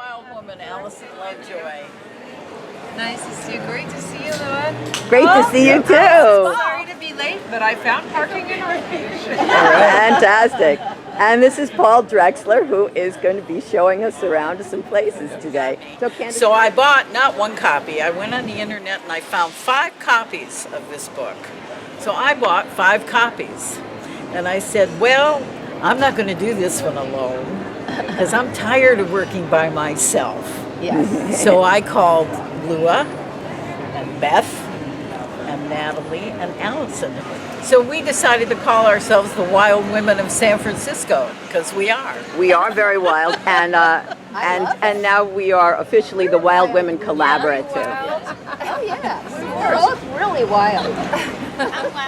wild woman, Allison Lovejoy. Nice to see you. Great to see you, Lua. Great to see you too. Sorry to be late, but I found parking in Northeast. Fantastic. And this is Paul Drexler, who is going to be showing us around to some places today. So I bought not one copy. I went on the internet and I found 5 copies of this book. So I bought 5 copies. And I said, well, I'm not going to do this one alone because I'm tired of working by myself. Yes. So I called Lua and Beth and Natalie and Allison. So we decided to call ourselves the Wild Women of San Francisco because we are. We are very wild, and now we are officially the Wild Women Collaborative. Oh yeah, we're both really wild.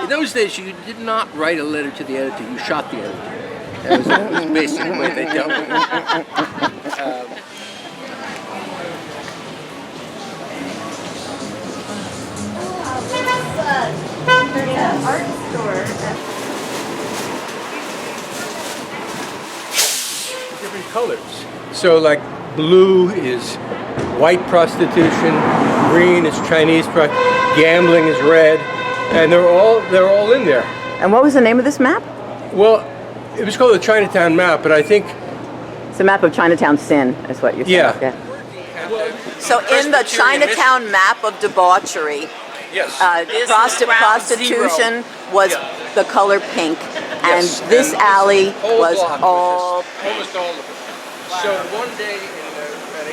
In those days, you did not write a letter to the editor, you shot the editor. That was basically the way they dealt with it. Art store. Different colors. So like blue is white prostitution, green is Chinese prostitution, gambling is red, and they're all in there. And what was the name of this map? Well, it was called the Chinatown map, but I think It's a map of Chinatown sin, is what you're saying. Yeah. Okay. So in the Chinatown map of debauchery, yes. Prostitution was the color pink, and Yes, this and alley whole was block all this, almost all of it. So one day in about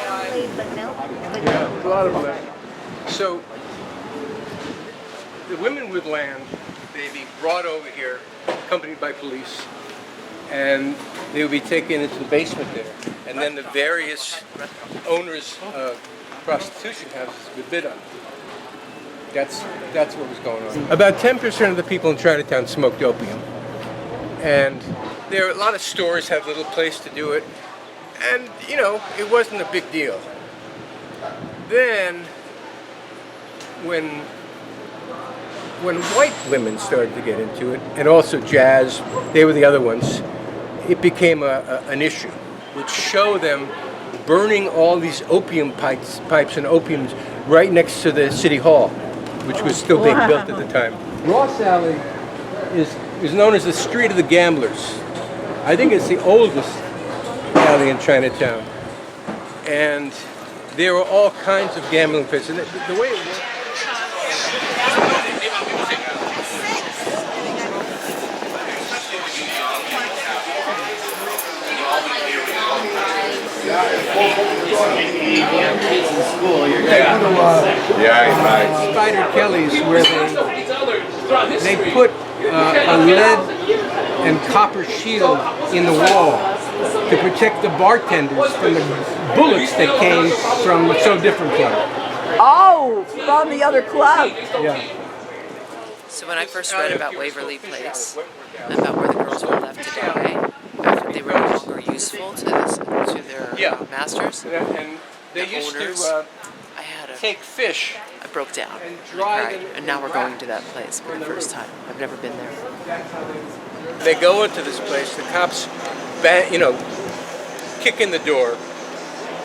1895, yeah, a lot of land. So the women with land, they'd be brought over here, accompanied by police, and they would be taken into the basement there, and then the various owners of prostitution houses would bid on it. That's what was going on. About 10% of the people in Chinatown smoked opium. And there are a lot of stores have a little place to do it. And, you know, it wasn't a big deal. Then, when white women started to get into it, and also jazz, they were the other ones, it became an issue. Would show them burning all these opium pipes and opiums right next to the city hall, which was still being built at the time. Ross Alley is known as the Street of the Gamblers. I think it's the oldest alley in Chinatown. And there were all kinds of gambling places. And the way it worked... Spider Kelly's, where they put a lead and copper shield in the wall to protect the bartenders from the bullets that came from the So Different Club. Oh, from the other club. Yeah. So when I first read about Waverly Place, about where the girls were left to die after they were no longer useful to their masters, And they used owners, to I had take fish. I broke down and and dry cried. them And now in we're going wrap to that place for the first time. I've never been there. They go into this place, the cops, kick in the door,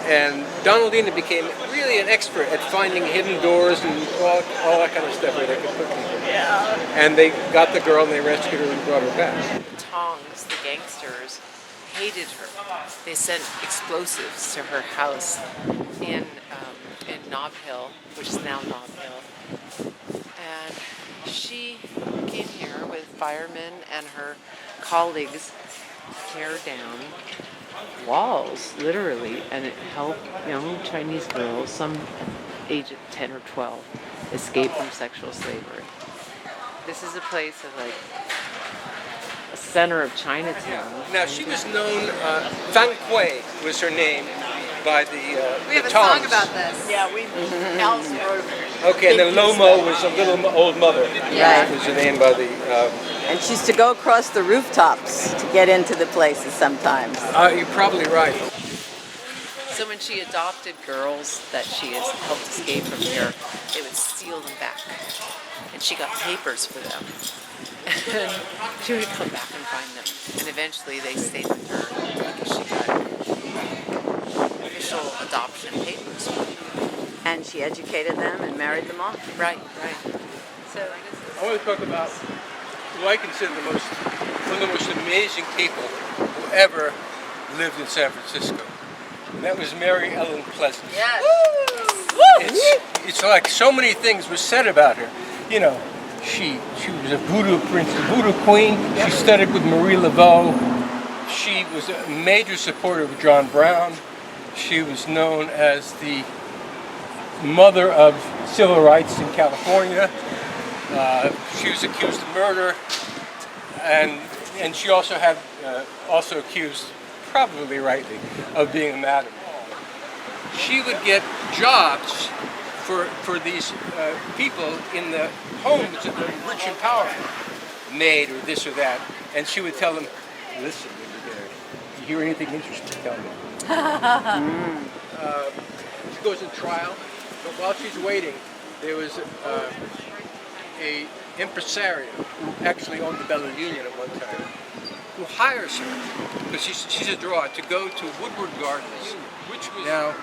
and Donaldina became really an expert at finding hidden doors and all that kind of stuff where they could put people. Yeah. And they got the girl and they rescued her and brought her back. Tongs, the gangsters, hated her. They sent explosives to her house in Nob Hill, which is now Nob Hill. And she came here with firemen and her colleagues tear down walls, literally, and it helped young Chinese girls, some age of 10 or 12, escape from sexual slavery. This is a place of like a center of Chinatown. Now she was known, Fang Kui was her name, by the We have a tongs. song about this. Yeah, Allison wrote Okay, and then Lomo was a little old mother. Yeah. Was her name by the... And she used to go across the rooftops to get into the places sometimes. You're probably right. So when she adopted girls that she has helped escape from here, they would steal them back. And she got papers for them. And she would come back and find them. And eventually they stayed with her because she got official adoption papers. And she educated them and married them off. Right. So I want to talk about who I consider one of the most amazing people who ever lived in San Francisco. And that was Mary Ellen Pleasant. yes. It's like so many things were said about her. You know, she was a voodoo queen. She studied with Marie Laveau. She was a major supporter of John Brown. She was known as the mother of civil rights in California. She was accused of murder, and she also had also accused, probably rightly, of being a madam. She would get jobs for these people in the homes of the rich and powerful, maid or this or that, and she would tell them, listen, if you hear anything interesting, tell me. She goes to trial, but while she's waiting, there was a impresario who actually owned the Bella Union at one time, who hires her, because she's a draw, to go to Woodward Gardens, which was now,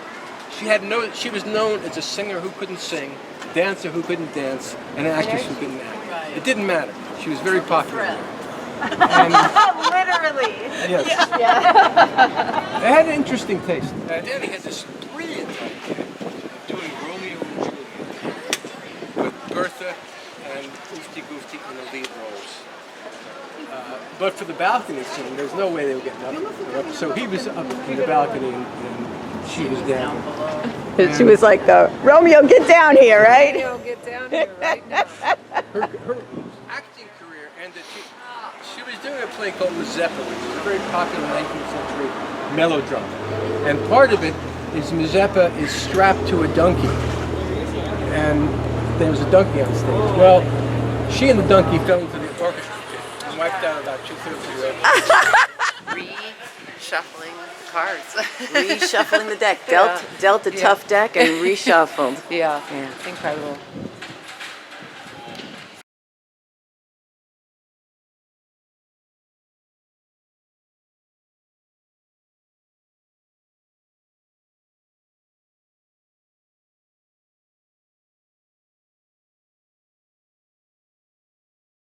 she was known as a singer who couldn't sing, a dancer who couldn't dance, and an actress who couldn't act. Right. It didn't matter. She was very popular. And, Literally. yes. They had an interesting taste. Danny had this brilliant idea of doing Romeo and Juliet with Bertha and Oofty Goofty in the lead roles. But for the balcony scene, there's no way they were getting up. So he was up in the balcony and she was down. She was like, Romeo, get down here, right? Romeo, get down here right now. Her acting career ended. She was doing a play called Mazeppa, which is a very popular 19th century melodrama. And part of it is Mazeppa is strapped to a donkey. And there was a donkey on stage. Well, she and the donkey fell into the orchestra pit and wiped out about 2/3 of the orchestra. Reshuffling the cards. Reshuffling the deck. Dealt a tough deck and reshuffled. Yeah, incredible.